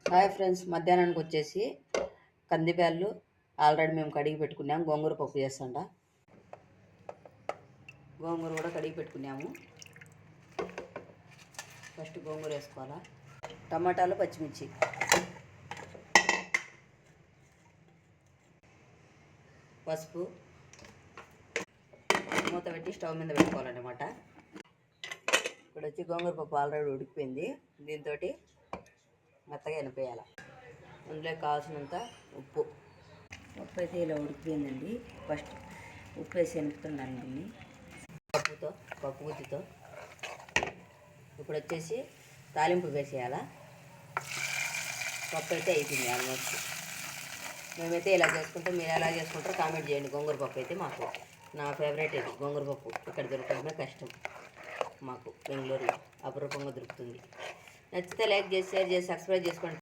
Hi friends, మధ్యాహ్నానికి వచ్చేసి కందిబ్యాళ్ళు already మేము కడిగి పెట్టుకున్నాము. గోంగూర పప్పు చేస్తాంట. గోంగూర కూడా కడిగి పెట్టుకున్నాము. ఫస్ట్ గోంగూర వేసుకోవాలా. టమాటాలు, పచ్చిమిర్చి, పసుపు, మూత పెట్టి స్టవ్ మీద పెట్టుకోవాలన్నమాట. ఇప్పుడు వచ్చి గోంగూర పప్పు ఆల్రెడీ ఉడికిపోయింది. దీంతో మెత్తగా ఎనిపేయాలి. అందులో కావాల్సినంత ఉప్పు. ఉప్పు అయితే ఇలా ఉడికిపోయిందండి. ఫస్ట్ ఉప్పు వేసి ఎనుపుతున్నాను దీన్ని పప్పు గుత్తితో. ఇప్పుడు వచ్చేసి తాలింపు వేసేయాలా. పప్పు అయితే అయిపోయింది ఆల్మోస్ట్. మేమైతే ఇలా చేసుకుంటాం. మీరు ఎలా చేసుకుంటారో కామెంట్ చేయండి. గోంగూర పప్పు అయితే మాకు నా ఫేవరెట్ ఇది. గోంగూర పప్పు ఇక్కడ దొరకడమే కష్టం. మాకు బెంగళూరులో అపరూపంగా దొరుకుతుంది. నచ్చితే లైక్ చేసి, షేర్ చేసి, సబ్స్క్రైబ్ చేసుకోండి.